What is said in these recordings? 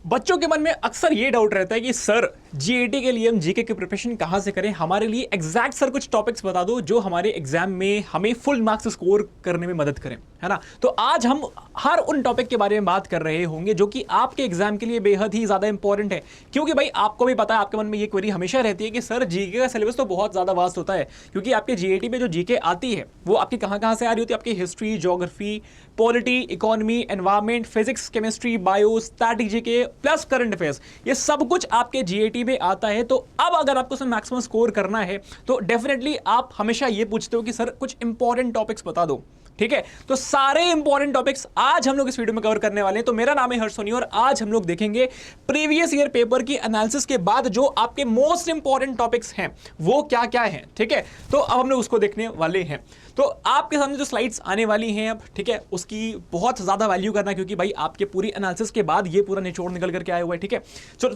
बच्चों के मन में अक्सर ये डाउट रहता है कि सर जीएटी के लिए हम जीके की प्रिपरेशन कहाँ से करें, हमारे लिए एग्जैक्ट सर कुछ टॉपिक्स बता दो जो हमारे एग्जाम में हमें फुल मार्क्स स्कोर करने में मदद करें, है ना। तो आज हम हर उन टॉपिक के बारे में बात कर रहे होंगे जो कि आपके एग्जाम के लिए बेहद ही ज्यादा इंपॉर्टेंट है, क्योंकि भाई आपको भी पता है, आपके मन में ये क्वेरी हमेशा रहती है कि सर जीके का सिलेबस तो बहुत ज्यादा वास्ट होता है, क्योंकि आपके जीएटी में जो जीके आती है वो आपकी कहाँ से आ रही होती है, आपकी history, geography, polity, economy, environment, physics, chemistry, bio, static GK plus current affairs, ये सब कुछ आपके जीएटी में आता है। तो अब अगर आपको उसमें मैक्सिमम स्कोर करना है तो डेफिनेटली आप हमेशा ये पूछते हो कि सर कुछ इंपॉर्टेंट टॉपिक्स बता दो, ठीक है। तो सारे इंपॉर्टेंट टॉपिक्स आज हम लोग इस वीडियो में कवर करने वाले हैं। तो मेरा नाम है हर्ष सोनी और आज हम लोग देखेंगे प्रीवियस ईयर पेपर की एनालिसिस के बाद जो आपके मोस्ट इंपॉर्टेंट टॉपिक्स हैं वो क्या क्या हैं, ठीक है। तो अब हम लोग उसको देखने वाले हैं। तो आपके सामने जो स्लाइड्स आने वाली हैं अब, ठीक है, उसकी बहुत ज्यादा वैल्यू करना, क्योंकि भाई आपके पूरी एनालिसिस के बाद ये पूरा निचोड़ निकल करके आया हुआ है, ठीक है।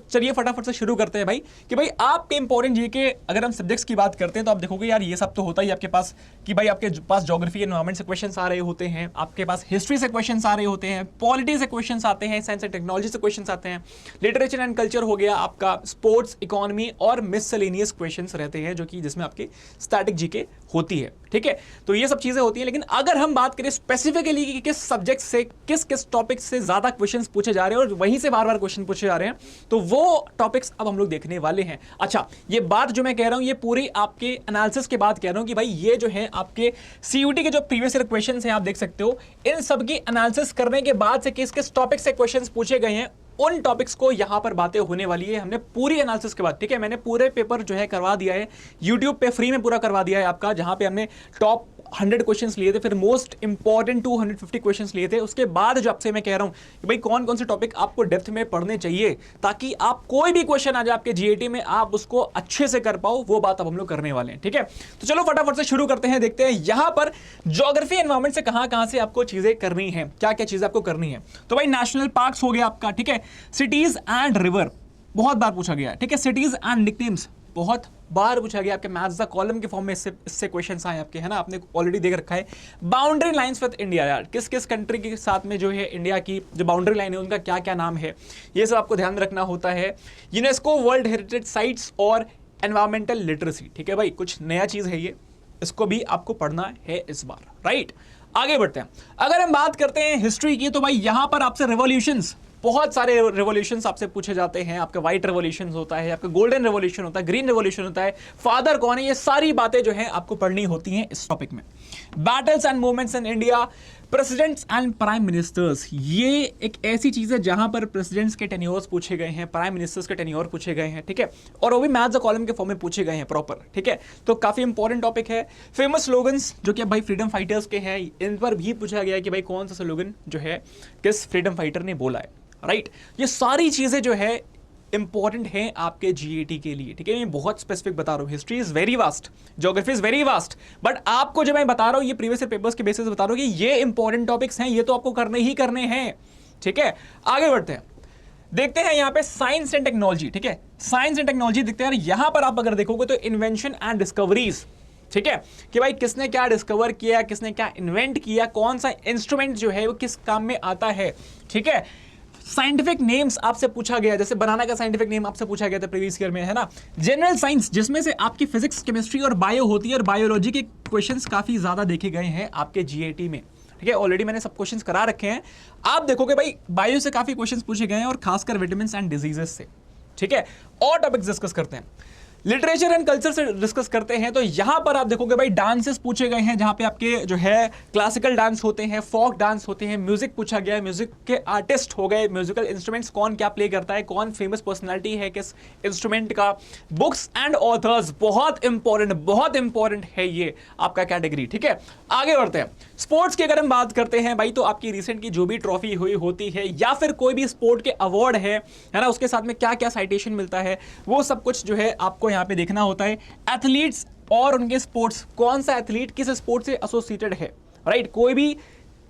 चलिए फटाफट से शुरू करते हैं भाई कि भाई आपके इंपॉर्टेंट जीके अगर हम सब्जेक्ट्स की बात करते हैं तो आप देखोगे यार ये सब तो होता ही आपके पास कि भाई आपके पास ज्योग्राफी एनवायरमेंट से क्वेश्चन आ रहे होते हैं, आपके पास हिस्ट्री से क्वेश्चन आ रहे होते हैं, पॉलिटी से क्वेश्चन आते हैं, साइंस एंड टेक्नोलॉजी से क्वेश्चन आते हैं, लिटरेचर एंड कल्चर हो गया आपका, स्पोर्ट्स, इकोनॉमी और मिससेलेनियस क्वेश्चन रहते हैं जो कि जिसमें आपकी स्टैटिक जीके होती है, ठीक है। तो ये सब चीजें होती हैं। लेकिन अगर हम बात करें स्पेसिफिकली कि किस सब्जेक्ट से किस किस टॉपिक से ज्यादा क्वेश्चंस पूछे जा रहे हैं और वहीं से बार बार क्वेश्चन पूछे जा रहे हैं, तो वो टॉपिक्स अब हम लोग देखने वाले हैं। अच्छा, ये बात जो मैं कह रहा हूं ये पूरी आपके एनालिसिस के बाद कह रहा हूं कि भाई ये जो है आपके सीयूटी के जो प्रीवियस ईयर क्वेश्चन हैं आप देख सकते हो, इन सब की एनालिसिस करने के बाद से किस किस टॉपिक से क्वेश्चन पूछे गए हैं उन टॉपिक्स को यहां पर बातें होने वाली है। हमने पूरी एनालिसिस के बाद, ठीक है, मैंने पूरे पेपर जो है करवा दिया है, यूट्यूब पे फ्री में पूरा करवा दिया है आपका, जहां पे हमने टॉप 100 क्वेश्चंस लिए थे, फिर मोस्ट इंपॉर्टेंट 250 क्वेश्चंस लिए थे। उसके बाद जो आपसे मैं कह रहा हूं कि भाई कौन कौन से टॉपिक आपको डेप्थ में पढ़ने चाहिए ताकि आप कोई भी क्वेश्चन आ जाए आपके जीएटी में आप उसको अच्छे से कर पाओ, वो बात अब हम लोग करने वाले हैं, ठीक है। तो चलो फटाफट से शुरू करते हैं, देखते हैं यहां पर ज्योग्राफी एनवायरमेंट से कहां से आपको चीजें करनी है, क्या क्या चीजें आपको करनी है। तो भाई नेशनल पार्क्स हो गया आपका, ठीक है, सिटीज एंड रिवर बहुत बार पूछा गया, ठीक है, सिटीज एंड निकनेम्स बहुत बार पूछा गया, आपके मैथ्स द कॉलम के फॉर्म में इससे क्वेश्चंस आए आपके, है ना, आपने ऑलरेडी देख रखा है। बाउंड्री लाइंस विद इंडिया, यार किस किस कंट्री के साथ में जो है इंडिया की जो बाउंड्री लाइन है उनका क्या क्या नाम है, ये सब आपको ध्यान रखना होता है। यूनेस्को वर्ल्ड हेरिटेज साइट्स और एनवायरमेंटल लिटरेसी, ठीक है भाई, कुछ नया चीज है ये, इसको भी आपको पढ़ना है इस बार, राइट। आगे बढ़ते हैं। अगर हम बात करते हैं हिस्ट्री की तो भाई यहां पर आपसे रेवोल्यूशंस, बहुत सारे रेवोल्यूशंस आपसे पूछे जाते हैं। आपका व्हाइट रेवोल्यूशन होता है, आपका गोल्डन रेवोल्यूशन होता है, ग्रीन रेवोल्यूशन होता है, फादर कौन है, ये सारी बातें जो है आपको पढ़नी होती हैं इस टॉपिक में। Battles and movements in India, presidents and prime ministers, ये एक ऐसी चीज है जहां पर प्रेसिडेंट्स के टेन्योर्स पूछे गए हैं, प्राइम मिनिस्टर्स के टेन्योर पूछे गए हैं, ठीक है, और वो भी मैथ्स द कॉलम के फॉर्म में पूछे गए हैं प्रॉपर, ठीक है। तो काफी इंपॉर्टेंट टॉपिक है। फेमस स्लोगन्स जो कि भाई फ्रीडम फाइटर्स के हैं, इन पर भी पूछा गया है कि भाई कौन सा स्लोगन जो है किस फ्रीडम फाइटर ने बोला है, राइट। ये सारी चीजें जो है इंपॉर्टेंट है आपके जीएटी के लिए, ठीक है। मैं बहुत स्पेसिफिक बता रहा हूं, history is very vast, geography is very vast, but आपको जो मैं बता रहा हूं ये प्रीवियस ईयर पेपर्स के बेसिस बता रहा हूं कि ये इंपॉर्टेंट टॉपिक्स हैं, ये तो आपको करने ही करने हैं, ठीक है। आगे बढ़ते हैं, देखते हैं यहां पे साइंस एंड टेक्नोलॉजी, ठीक है, साइंस एंड टेक्नोलॉजी देखते हैं। यहां पर आप अगर देखोगे तो इन्वेंशन एंड डिस्कवरीज, ठीक है, कि भाई किसने क्या डिस्कवर किया, किसने क्या इन्वेंट किया, कौन सा इंस्ट्रूमेंट जो है वो किस काम में आता है, ठीक है। साइंटिफिक नेम्स आपसे पूछा गया, जैसे बनाना का साइंटिफिक नेम आपसे पूछा गया था प्रीवियस ईयर में, है ना। जनरल साइंस जिसमें से आपकी फिजिक्स, केमिस्ट्री और बायो होती है, और बायोलॉजी के क्वेश्चंस काफी ज्यादा देखे गए हैं आपके जीएटी में, ठीक है। ऑलरेडी मैंने सब क्वेश्चंस करा रखे हैं, आप देखोगे भाई बायो से काफी क्वेश्चंस पूछे गए हैं और खासकर विटामिन्स एंड डिजीजेस से, ठीक है। और टॉपिक्स डिस्कस करते हैं, लिटरेचर एंड कल्चर से डिस्कस करते हैं। तो यहां पर आप देखोगे भाई डांसेस पूछे गए हैं, जहां पे आपके जो है क्लासिकल डांस होते हैं, फोक डांस होते हैं, म्यूजिक पूछा गया है, म्यूजिक के आर्टिस्ट हो गए, म्यूजिकल इंस्ट्रूमेंट्स कौन क्या प्ले करता है, कौन फेमस पर्सनालिटी है किस इंस्ट्रूमेंट का, बुक्स एंड ऑथर्स, बहुत इंपॉर्टेंट है ये आपका कैटेगरी, ठीक है। आगे बढ़ते हैं, स्पोर्ट्स की अगर हम बात करते हैं भाई तो आपकी रिसेंट की जो भी ट्रॉफी हुई होती है या फिर कोई भी स्पोर्ट के अवार्ड है ना, उसके साथ में क्या क्या साइटेशन मिलता है, वो सब कुछ जो है आपको यहाँ पे देखना होता है। एथलीट्स और उनके स्पोर्ट्स, कौन सा एथलीट किस स्पोर्ट से एसोसिएटेड है, राइट। कोई भी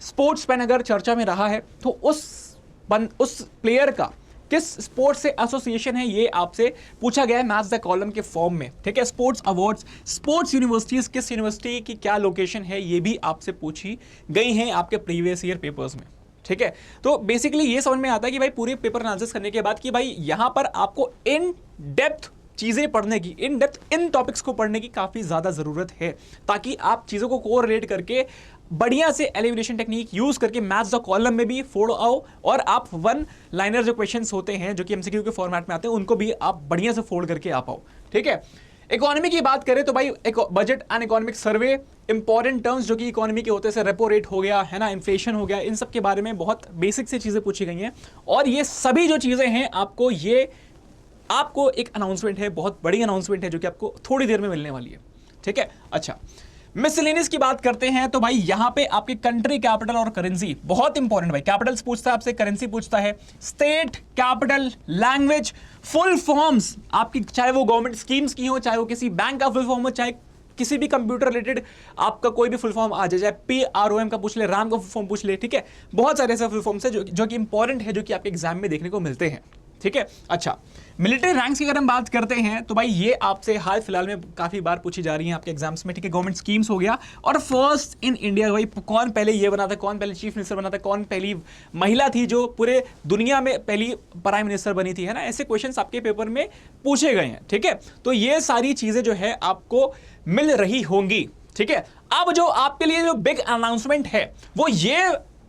स्पोर्ट्स मैन अगर चर्चा में रहा है तो उस प्लेयर का किस स्पोर्ट्स से एसोसिएशन है ये आपसे पूछा गया है मैथ्स द कॉलम के फॉर्म में, ठीक है। स्पोर्ट्स अवार्ड्स, स्पोर्ट्स यूनिवर्सिटीज, किस यूनिवर्सिटी की क्या लोकेशन है ये भी आपसे पूछी गई हैं आपके प्रीवियस ईयर पेपर्स में, ठीक है। तो बेसिकली ये समझ में आता है कि भाई पूरे पेपर एनालिसिस करने के बाद कि भाई यहां पर आपको इन डेप्थ चीजें पढ़ने की, इन डेप्थ इन टॉपिक्स को पढ़ने की काफी ज्यादा जरूरत है, ताकि आप चीजों को कोरिलेट करके बढ़िया से एलिमिनेशन टेक्निक यूज करके मैथ्स द कॉलम में भी फोड़ आओ, और आप वन लाइनर जो क्वेश्चंस होते हैं जो कि एमसीक्यू के फॉर्मेट में आते हैं उनको भी आप बढ़िया से फोल्ड करके आ पाओ, ठीक है। इकोनॉमी की बात करें तो भाई एक budget and economic survey, important terms जो कि इकोनॉमी के होते हैं, रेपो रेट हो गया है ना, इन्फ्लेशन हो गया, इन सब के बारे में बहुत बेसिक से चीजें पूछी गई हैं। और ये सभी जो चीजें हैं आपको एक अनाउंसमेंट है, बहुत बड़ी अनाउंसमेंट है जो कि आपको थोड़ी देर में मिलने वाली है, ठीक है। अच्छा, मिसलेनियस की बात करते हैं तो भाई यहां पे आपकी कंट्री कैपिटल और करेंसी बहुत इंपॉर्टेंट, भाई कैपिटल्स पूछता है आपसे, करेंसी पूछता है, state capital, language, full forms आपकी, चाहे वो गवर्नमेंट स्कीम्स की हो, चाहे वो किसी बैंक का फुल फॉर्म हो, चाहे किसी भी कंप्यूटर रिलेटेड आपका कोई भी फुल फॉर्म आ जाए, चाहे PROM का पूछ ले, RAM का फुल फॉर्म पूछ ले, ठीक है। बहुत सारे ऐसे फुल फॉर्म्स है जो कि इंपॉर्टेंट है, जो कि आपके एग्जाम में देखने को मिलते हैं, ठीक है। अच्छा, मिलिट्री रैंक्स की अगर हम बात करते हैं तो भाई ये आपसे हाल फिलहाल में काफी बार पूछी जा रही है आपके एग्जाम्स में, ठीक है। गवर्नमेंट स्कीम्स हो गया, और फर्स्ट इन इंडिया, भाई कौन पहले ये बना था, कौन पहले चीफ मिनिस्टर बना था, कौन पहली महिला थी जो पूरे दुनिया में पहली प्राइम मिनिस्टर बनी थी, है ना। ऐसे क्वेश्चंस आपके पेपर में पूछे गए हैं, ठीक है। तो ये सारी चीजें जो है आपको मिल रही होंगी, ठीक है। अब जो आपके लिए जो बिग अनाउंसमेंट है वो ये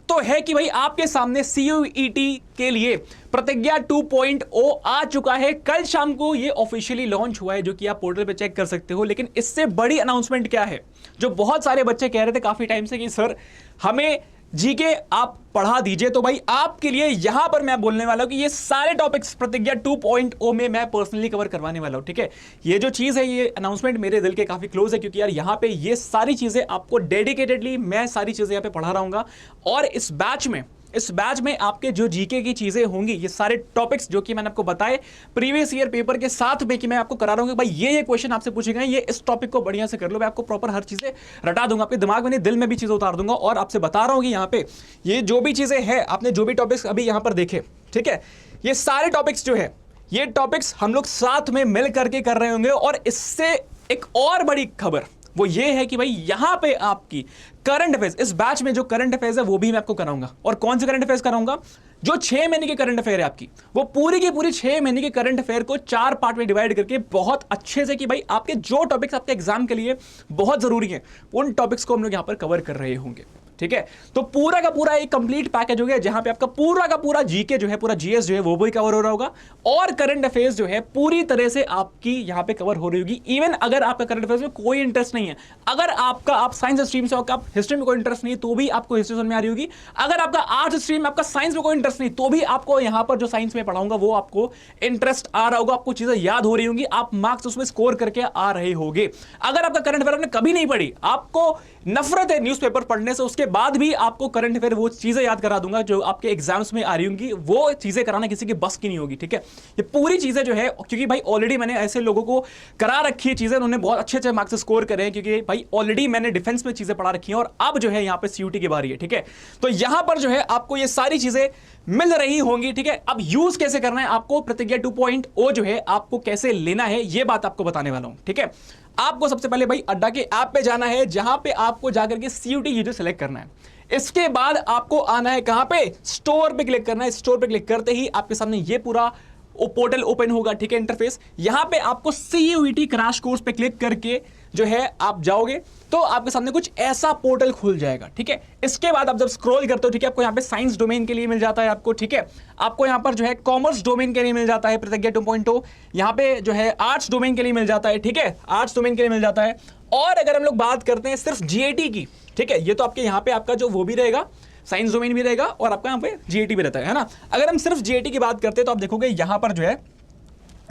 तो है कि भाई आपके सामने CUET के लिए प्रतिज्ञा 2.0 आ चुका है। कल शाम को ये ऑफिशियली लॉन्च हुआ है, जो कि आप पोर्टल पे चेक कर सकते हो। लेकिन इससे बड़ी अनाउंसमेंट क्या है, जो बहुत सारे बच्चे कह रहे थे काफी टाइम से कि सर हमें जीके आप पढ़ा दीजिए, तो भाई आपके लिए यहां पर मैं बोलने वाला हूं कि ये सारे टॉपिक्स प्रतिज्ञा 2.0 में मैं पर्सनली कवर करवाने वाला हूं, ठीक है। ये जो चीज है, ये अनाउंसमेंट मेरे दिल के काफी क्लोज है, क्योंकि यार यहां पे ये सारी चीजें आपको डेडिकेटेडली मैं सारी चीजें यहां पे पढ़ा रहा हूंगा। और इस बैच में आपके जो जीके की चीजें होंगी, ये सारे टॉपिक्स जो कि मैंने आपको बताए प्रीवियस ईयर पेपर के साथ में, कि मैं आपको करा रहा हूं कि भाई ये क्वेश्चन आपसे पूछे गए, ये इस टॉपिक को बढ़िया से कर लो। मैं आपको प्रॉपर हर चीजें रटा दूंगा, आपके दिमाग में नहीं दिल में भी चीजें उतार दूंगा। और आपसे बता रहा हूं कि यहाँ पे ये जो भी चीजें हैं, आपने जो भी टॉपिक्स अभी यहां पर देखे, ठीक है, ये सारे टॉपिक्स जो है, ये टॉपिक्स हम लोग साथ में मिल करके कर रहे होंगे। और इससे एक और बड़ी खबर वो ये है कि भाई यहां पे आपकी करंट अफेयर्स, इस बैच में जो करंट अफेयर्स है वो भी मैं आपको कराऊंगा। और कौन से करंट अफेयर्स कराऊंगा, जो 6 महीने के करंट अफेयर है आपकी, वो पूरी की पूरी 6 महीने के करंट अफेयर को 4 पार्ट में डिवाइड करके बहुत अच्छे से, कि भाई आपके जो टॉपिक्स आपके एग्जाम के लिए बहुत जरूरी है, उन टॉपिक्स को हम लोग यहां पर कवर कर रहे होंगे, ठीक है। तो पूरा का पूरा एक कंप्लीट पैकेज हो गया, जहां पे आपका पूरा का पूरा जीके जो है, पूरा जीएस जो है वो भी कवर हो रहा होगा, और करंट अफेयर्स जो है पूरी तरह से आपकी यहां पे कवर हो रही होगी। इवन अगर आपका करंट अफेयर्स में कोई इंटरेस्ट नहीं है, अगर आप साइंस स्ट्रीम से हो, आप हिस्ट्री में कोई इंटरेस्ट नहीं है, तो भी आपको हिस्ट्री समझ में आ रही होगी। अगर आपका आर्ट्स स्ट्रीम में, आपका साइंस में कोई इंटरेस्ट नहीं, तो भी आपको यहां पर जो साइंस में पढ़ाऊंगा वो आपको इंटरेस्ट आ रहा होगा, आपको चीजें याद हो रही होंगी, आप मार्क्स उसमें स्कोर करके आ रहे होंगे। अगर आपका करंट अफेयर आपने कभी नहीं पढ़ी, आपको नफरत है न्यूज़पेपर पढ़ने से, उसके बाद भी आपको करंट अफेयर वो चीजें याद करा दूंगा जो आपके एग्जाम्स में आ रही होंगी। वो चीजें कराना किसी की बस की नहीं होगी, ठीक है। ये पूरी चीजें जो है, क्योंकि भाई ऑलरेडी मैंने ऐसे लोगों को करा रखी है चीजें, उन्होंने बहुत अच्छे अच्छे मार्क्स स्कोर करे हैं, क्योंकि भाई ऑलरेडी मैंने डिफेंस में चीजें पढ़ा रखी हैं, और अब जो है यहाँ पे CUT की बारी है, ठीक है। तो यहां पर जो है आपको ये सारी चीजें मिल रही होंगी, ठीक है। अब यूज कैसे करना है आपको, प्रतिज्ञा 2.0 जो है आपको कैसे लेना है, ये बात आपको बताने वाला हूं, ठीक है। आपको सबसे पहले भाई अड्डा के ऐप पे जाना है, जहां पे आपको जाकर के CUT यूजर सेलेक्ट करना है। इसके बाद आपको आना है कहां पे, स्टोर पे क्लिक करना है। स्टोर पे क्लिक करते ही आपके सामने ये पूरा पोर्टल ओपन होगा, ठीक है, इंटरफेस। यहां पे आपको CUET क्रैश कोर्स पे क्लिक करके जो है आप जाओगे, तो आपके सामने कुछ ऐसा पोर्टल खुल जाएगा, ठीक है। इसके बाद आप जब स्क्रॉल करते हो, ठीक है, आपको यहां पे साइंस डोमेन के लिए मिल जाता है आपको, ठीक है। आपको यहां पर जो है कॉमर्स डोमेन के लिए मिल जाता है प्रतिज्ञा 2.0, यहां पे जो है आर्ट्स डोमेन के लिए मिल जाता है, ठीक है, आर्ट्स डोमेन के लिए मिल जाता है। और अगर हम लोग बात करते हैं सिर्फ GAT की, ठीक है, ये तो आपके यहां पे आपका जो वो भी रहेगा, साइंस डोमेन भी रहेगा, और आपका यहाँ पे GAT भी रहता है ना। अगर हम सिर्फ GAT की बात करते हैं तो आप देखोगे यहां पर जो है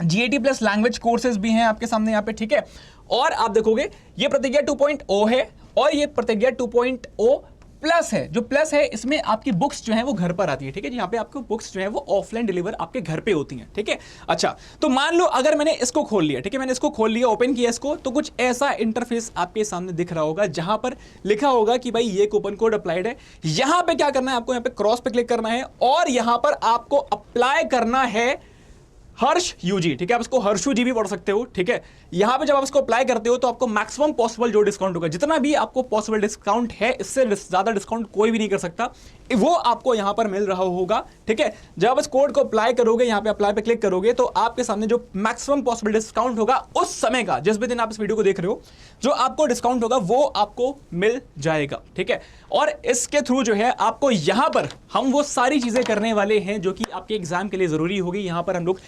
GAT प्लस लैंग्वेज कोर्सेज भी हैं आपके सामने यहाँ पे, ठीक है। और आप देखोगे ये प्रतिज्ञा 2.0 है, और ये प्रतिज्ञा 2.0 प्लस है। जो प्लस है इसमें आपकी बुक्स जो है वो घर पर आती है, ठीक है। यहाँ पे आपको बुक्स जो है वो ऑफलाइन डिलीवर आपके घर पे होती हैं, ठीक है। अच्छा, तो मान लो अगर मैंने इसको खोल लिया, ठीक है, मैंने इसको खोल लिया, ओपन किया इसको, तो कुछ ऐसा इंटरफेस आपके सामने दिख रहा होगा, जहां पर लिखा होगा कि भाई ये कूपन कोड अप्लाइड है। यहां पे क्या करना है आपको, यहाँ पे क्रॉस पे क्लिक करना है, और यहां पर आपको अप्लाई करना है हर्ष यूजी, ठीक है। आप इसको हर्षू जी भी पढ़ सकते हो, ठीक है। यहां पे जब आप इसको अप्लाई करते हो तो आपको मैक्सिमम पॉसिबल जो डिस्काउंट होगा, जितना भी आपको पॉसिबल डिस्काउंट है, इससे ज्यादा डिस्काउंट कोई भी नहीं कर सकता। वो आपको यहां पर मिल रहा होगा। ठीक है, जब आप इस कोड को अप्लाई करोगे, यहां पे अप्लाई पे क्लिक करोगे तो आपके सामने जो मैक्सिमम पॉसिबल डिस्काउंट होगा उस समय का, जिस भी दिन आप इस वीडियो को देख रहे हो, जो आपको डिस्काउंट होगा वो आपको मिल जाएगा। ठीक है, और इसके थ्रू जो है आपको यहां पर हम वो सारी चीजें करने वाले हैं जो कि आपके एग्जाम के लिए जरूरी होगी। यहां पर हम लोग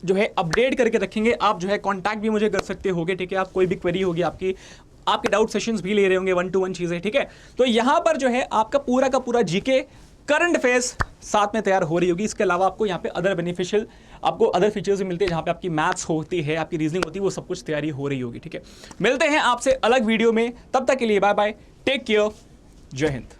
जो है अपडेट करके रखेंगे। आप जो है कांटेक्ट भी मुझे कर सकते होगे। ठीक है, आप कोई भी क्वेरी होगी आपके डाउट सेशंस भी ले रहे होंगे, 1-to-1 चीजें। ठीक है, तो यहां पर जो है आपका पूरा का पूरा जीके करंट अफेयर्स साथ में तैयार हो रही होगी। इसके अलावा आपको यहाँ पे अदर बेनिफिशियल, आपको अदर फीचर्स भी मिलते हैं, जहां पे आपकी मैथ्स होती है, आपकी रीजनिंग होती है, वो सब कुछ तैयारी हो रही होगी। ठीक है, मिलते हैं आपसे अलग वीडियो में, तब तक के लिए बाय बाय, टेक केयर, जय हिंद।